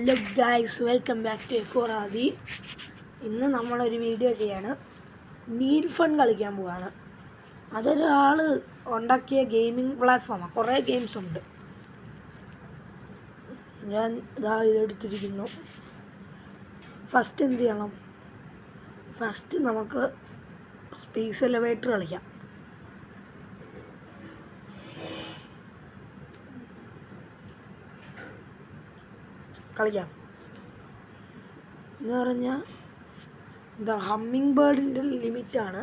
Hello guys, welcome back to for Aadi. ഇന്ന് നമ്മളൊരു video ചെയ്യാണ്. നീൽ ഫൺ കളിക്കാൻ പോവാണ്. അതൊരാൾ ഉണ്ടാക്കിയ ഗെയിമിംഗ് പ്ലാറ്റ്ഫോമാണ്. കുറേ ഗെയിംസ് ഉണ്ട്. ഞാൻ ഇതാ ഇതെടുത്തിരിക്കുന്നു. ഫസ്റ്റ് എന്ത് ചെയ്യണം? ഫസ്റ്റ് നമുക്ക് സ്പേസ് എലവേറ്റർ കളിക്കാം. എന്ന് പറഞ്ഞാൽ എന്താ, ഹമ്മിങ് ബേർഡിൻ്റെ ലിമിറ്റാണ്.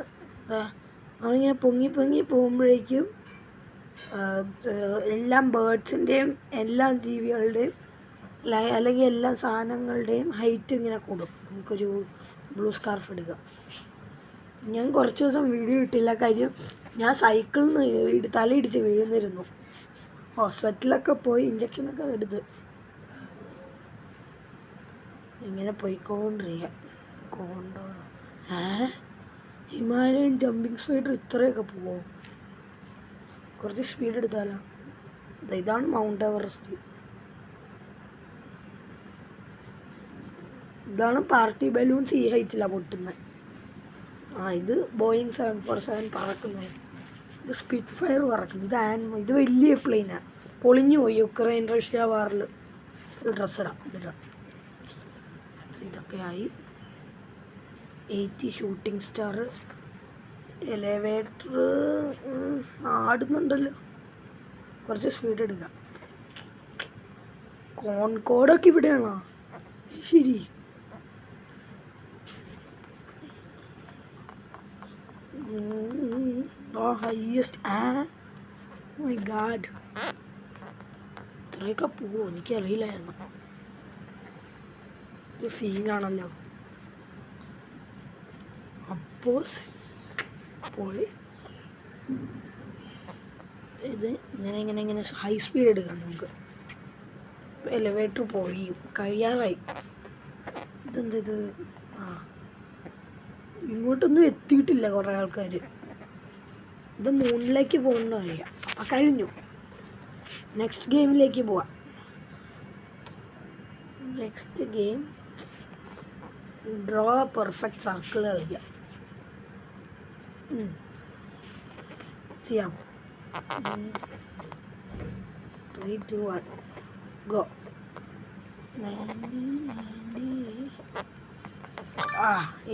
അവനിങ്ങനെ പൊങ്ങി പോകുമ്പോഴേക്കും എല്ലാം ബേർഡ്സിൻ്റെയും എല്ലാ ജീവികളുടെയും അല്ലെങ്കിൽ എല്ലാ സാധനങ്ങളുടെയും ഹൈറ്റ് ഇങ്ങനെ കൂടും. നമുക്കൊരു ബ്ലൂ സ്കാർഫ് എടുക്കുക. ഞാൻ കുറച്ച് ദിവസം വീഡിയോ ഇട്ടില്ല. കാര്യം ഞാൻ സൈക്കിളിൽ നിന്ന് തലയിടിച്ച് വീഴുന്നിരുന്നു. ഹോസ്പിറ്റലൊക്കെ പോയി ഇഞ്ചക്ഷനൊക്കെ എടുത്ത് ഇങ്ങനെ പോയിക്കൊണ്ടിരിക്കുക. ഹിമാലയൻ ജമ്പിങ് സ്പൈഡർ ഇത്രയൊക്കെ പോവോ? കുറച്ച് സ്പീഡ് എടുത്താലോ? ഇതാണ് മൗണ്ട് എവറസ്റ്റ്. ഇതാണ് പാർട്ടി ബലൂൺസ് ഈ ഹൈറ്റിലാണ് പൊട്ടുന്നത്. ഇത് ബോയിങ് 747 പറക്കുന്നത്. ഇത് സ്പിറ്റ് ഫയർ പറക്കുന്നത്. ഇത് വലിയ പ്ലെയിനാണ്. പൊളിഞ്ഞു പോയി യുക്രൈൻ റഷ്യ വാറിൽ. ഒരു ഡ്രസ്സ് ഇടാം. ഇതൊക്കെയായി. 80 ഷൂട്ടിംഗ് സ്റ്റാർ. എലവേറ്റർ ആടുന്നുണ്ടല്ലോ. കുറച്ച് സ്പീഡ് എടുക്കാം. കോൺകോഡൊക്കെ ഇവിടെയാണോ? ശരി. ഹൈയസ്റ്റ്. മൈ ഗാഡ്, ഇത്രയൊക്കെ പോവോ? എനിക്കറിയില്ലായിരുന്നു. സീനാണല്ലോ. അപ്പോൾ ഇത് ഇങ്ങനെ ഹൈ സ്പീഡ് എടുക്കാം നമുക്ക്. എലവേറ്റർ കഴിയാറായി. ഇതെന്തത്? ഇങ്ങോട്ടൊന്നും എത്തിയിട്ടില്ല കുറേ ആൾക്കാർ. ഇത് മൂണിലേക്ക് പോകുന്ന അറിയാം. അപ്പം കഴിഞ്ഞു. നെക്സ്റ്റ് ഗെയിമിലേക്ക് പോവാം. Next game draw perfect circle കളിക്കാം. ചെയ്യാം. 3, 2, 1 ഗോ.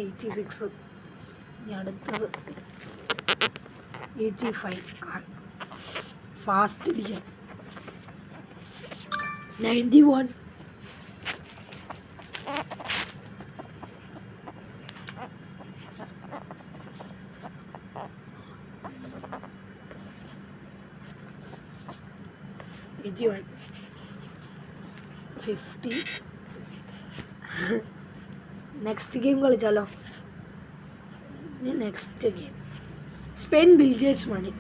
86. ഇനി അടുത്തത് 85. ഫാസ്റ്റ് അടിക്കാം. 91. G1. 50. നെക്സ്റ്റ് ഗെയിം കളിച്ചാലോ? Next game spend Bill Gates money.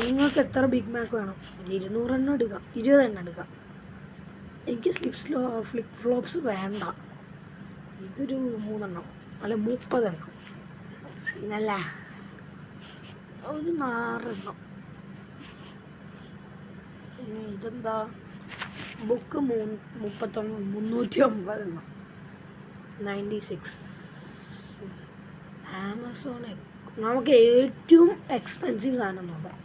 നിങ്ങൾക്ക് എത്ര ബിഗ് മാക്ക് വേണം? 200 എണ്ണം എടുക്കാം, 20 എണ്ണം എടുക്കാം. എനിക്ക് ഫ്ലിപ്പ് ഫ്ലോപ്സ് വേണ്ട. ഇതൊരു 3 എണ്ണം അല്ല 30 എണ്ണം. സീനല്ല. ഒരു 4 എണ്ണം. ഇതെന്താ? ബുക്ക് 309 എണ്ണം. 96. ആമസോൺ. നമുക്ക് ഏറ്റവും എക്സ്പെൻസീവ് സാധനം നോക്കാം.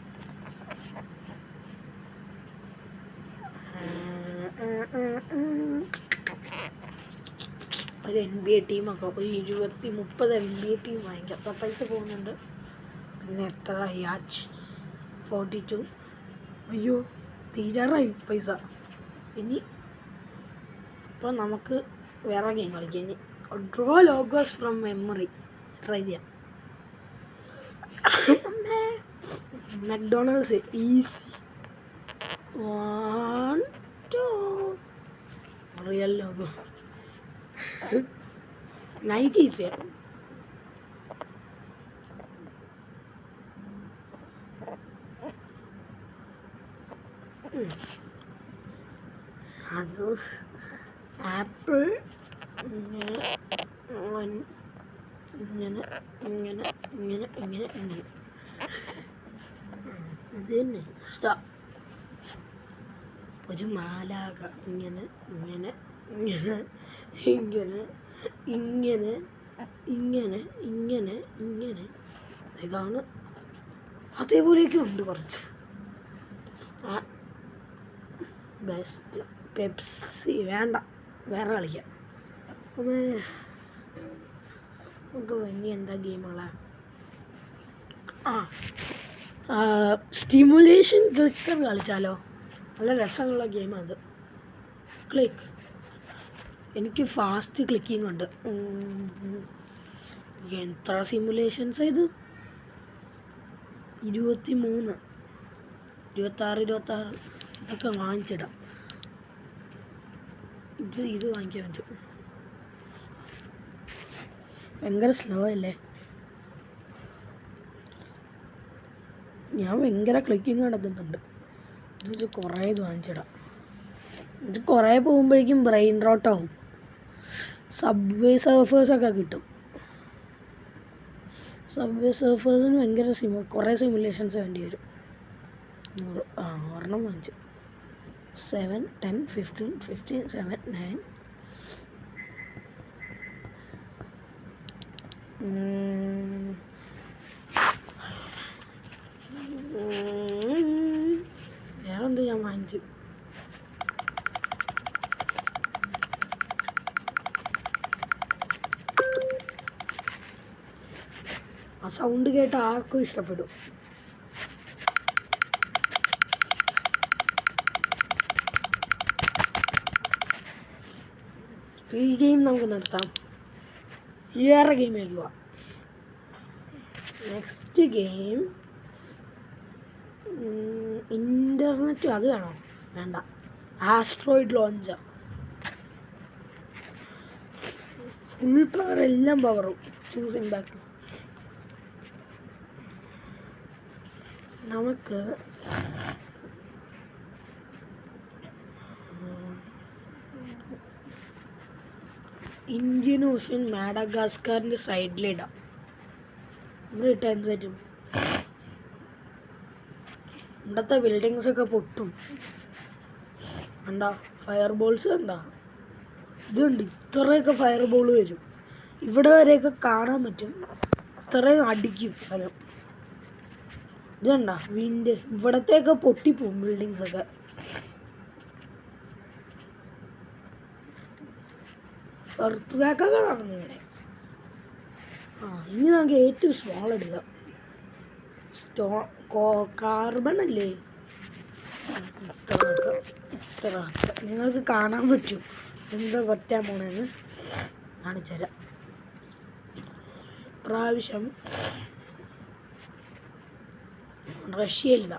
ഒരു NBA ടീമൊക്കെ ഒരു 20-30 NBA ടീം വാങ്ങിക്കാം. അപ്പോൾ പൈസ പോകുന്നുണ്ട്. പിന്നെ എത്ര? 42. അയ്യോ, തീരാറായി പൈസ. ഇനി ഇപ്പോൾ നമുക്ക് വേറെ ഗെയിം കളിക്കാം. ഇനി draw logos from memory try ചെയ്യാം. McDonald's easy. 1, 2. Real logo. Nike ഈസിയാണ്. അത് ആപ്പിൾ ഇങ്ങനെ അത് തന്നെ. ഒരു മാലാക ഇങ്ങനെ ഇങ്ങനെ ഇങ്ങനെ ഇങ്ങനെ ഇങ്ങനെ ഇങ്ങനെ ഇങ്ങനെ ഇങ്ങനെ ഇതാണ്. അതേപോലെയൊക്കെ ഉണ്ട് കുറച്ച്. ബെസ്റ്റ് പെപ്സി വേണ്ട, വേറെ കളിക്കാം. അപ്പോൾ നമുക്ക് ഇനി എന്താ ഗെയിമുള്ള സ്റ്റിമുലേഷൻ ക്ലിക്കർ കളിച്ചാലോ? നല്ല രസമുള്ള ഗെയിം അത്. ക്ലിക്ക്, എനിക്ക് ഫാസ്റ്റ് ക്ലിക്കിംഗ് ഉണ്ട്. എത്ര സിമുലേഷൻസ് ഇത്? 23, 26 ഇതൊക്കെ വാങ്ങിച്ചിടാം. ഇത് വാങ്ങിക്കാൻ പറ്റും. ഭയങ്കര സ്ലോ അല്ലേ? ഞാൻ ഭയങ്കര ക്ലിക്കിങ് നടത്തുന്നുണ്ട്. ഇത് കുറേ ഇത് വാങ്ങിച്ചിടാം. ഇത് കുറേ പോകുമ്പോഴേക്കും ബ്രെയിൻ റോട്ടാവും. സബ്വേ സർഫേഴ്സൊക്കെ കിട്ടും. സബ്വേ സർഫേഴ്സിന് ഭയങ്കര കുറേ സിമുലേഷൻസ് വേണ്ടി വരും. ഒരെണ്ണം വാങ്ങിച്ചു. 7, 10, 15, 7, 9. വേറെന്ത് ഞാൻ വാങ്ങിച്ചു? ആ സൗണ്ട് കേട്ട് ആർക്കും ഇഷ്ടപ്പെടും. ഈ ഗെയിം നമുക്ക് നിർത്താം. വേറെ ഗെയിമിലേക്ക് പോവാം. Next game internet. അത് വേണോ? വേണ്ട. Asteroid launcher. ഫുൾ പവർ, എല്ലാം പവറും. Choose impact. നമുക്ക് ഇന്ത്യൻ ഓഷ്യൻ മാഡഗാസ്കറിൻ്റെ സൈഡിലിടാം. ഇവിടെ ഇട്ടാൽ എന്ത് പറ്റും? ഇവിടുത്തെ ബിൽഡിങ്സൊക്കെ പൊട്ടും. കണ്ടോ ഫയർ ബോൾസ്? കണ്ടോ? ഇതുണ്ട്, ഇത്രയൊക്കെ ഫയർ ബോൾ വരും. ഇവിടെ വരെയൊക്കെ കാണാൻ പറ്റും. ഇത്രയും അടിക്കും സ്ഥലം. ഇതുണ്ടോ വിൻഡ്? ഇവിടത്തെയൊക്കെ പൊട്ടിപ്പോവും ബിൽഡിങ്സൊക്കെ. എർത്ത് ബാക്കൊക്കെ നടന്നു ഇവിടെ. ഇനി നമുക്ക് ഏറ്റവും സ്മോൾ എടുക്കാം. കാർബൺ അല്ലേ? ഇത്ര നിങ്ങൾക്ക് കാണാൻ പറ്റും എന്താ പറ്റാൻ പോണെന്ന് കാണിച്ചു തരാം. പ്രാവശ്യം റഷ്യയില്ല.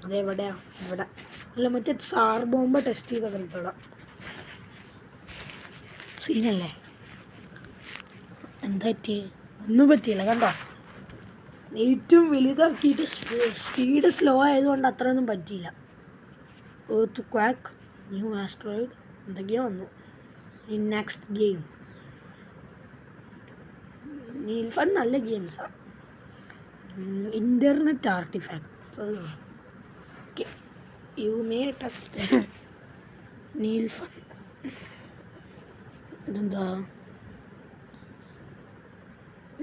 അതെവിടെയാ? ഇവിടെ അല്ല, മറ്റേ സാർ ബോംബ് ടെസ്റ്റ് ചെയ്ത സ്ഥലത്തോടാം. സീനല്ലേ? എന്താ പറ്റി? ഒന്നും പറ്റിയില്ല. കണ്ടോ? ഏറ്റവും വലുതാക്കിയിട്ട് സ്പീഡ് സ്ലോ ആയതുകൊണ്ട് അത്രയൊന്നും പറ്റിയില്ല. എർത്ത് ക്വാക്ക്, ന്യൂ ആസ്ട്രോയിഡ് എന്തൊക്കെയോ വന്നു. Next game Neal fun. നല്ല ഗെയിംസാണ്. Internet artifacts. You may touch Neal fun. ഇതെന്താ?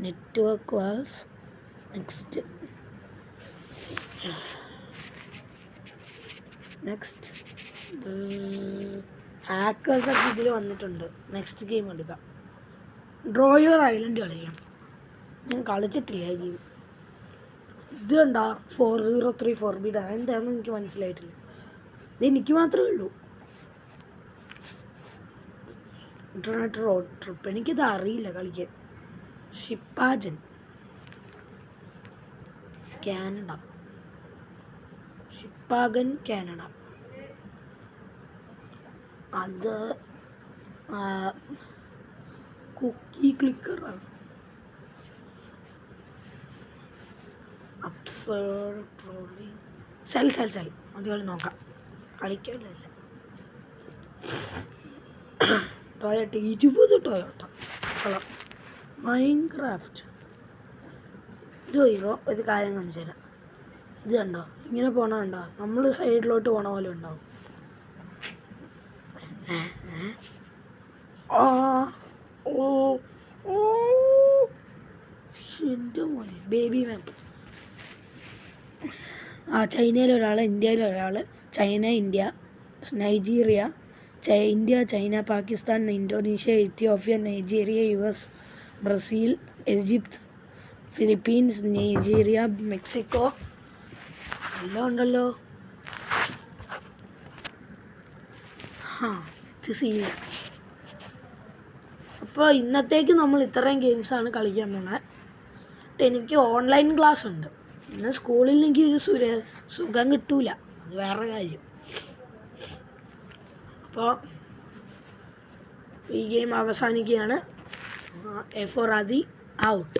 Network was. നെക്സ്റ്റ് ഹാക്കേഴ്സൊക്കെ ഇതിൽ വന്നിട്ടുണ്ട്. നെക്സ്റ്റ് ഗെയിം എടുക്കാം. ഡ്രോ യുവർ ഐലൻഡ് കളിക്കാം. ഞാൻ കളിച്ചിട്ടില്ല ഈ ഗെയിം. ഇത് കണ്ടാ 403 ഫോർബിഡ്. എന്താണെന്ന് എനിക്ക് മനസ്സിലായിട്ടില്ല. ഇത് എനിക്ക് മാത്രമേ ഉള്ളൂ. Internet road trip. എനിക്കിത് അറിയില്ല കളിക്കാൻ. Shippagan Canada. Shippagan Canada. അത് കുക്കി ക്ലിക്കറാണ്. Absurd trolley. സെൽ അതുകൾ നോക്കാം. കളിക്കാനില്ല. Toyota 20 Toyota. കൊള്ളാം. മൈൻക്രാഫ്റ്റ്. ഇത് ഒരു കാര്യം കാണിച്ചു തരാം. ഇത് കണ്ടോ? ഇങ്ങനെ പോണ കണ്ടോ? നമ്മൾ സൈഡിലോട്ട് പോണ പോലെ ഉണ്ടാവും. ആ ഓ ഓ എൻ്റെ മോനെ ബേബി മാപ്പ്. ചൈനയിലൊരാൾ, ഇന്ത്യയിലൊരാൾ, China, India, Nigeria, India, China, Pakistan, Indonesia, Ethiopia, Nigeria, US, Brazil, Egypt, Philippines, Nigeria, Mexico എല്ലാം ഉണ്ടല്ലോ. ഇത് സീനില്ല. അപ്പോൾ ഇന്നത്തേക്ക് നമ്മൾ ഇത്രയും ഗെയിംസാണ് കളിക്കാൻ പോകുന്നത്. എനിക്ക് ഓൺലൈൻ ക്ലാസ് ഉണ്ട്. ഇന്ന് സ്കൂളിൽ എനിക്ക് ഒരു സുഖം കിട്ടൂല, അത് വേറെ കാര്യം. അപ്പോൾ ഈ ഗെയിം അവസാനിക്കുകയാണ്. A for Adi out.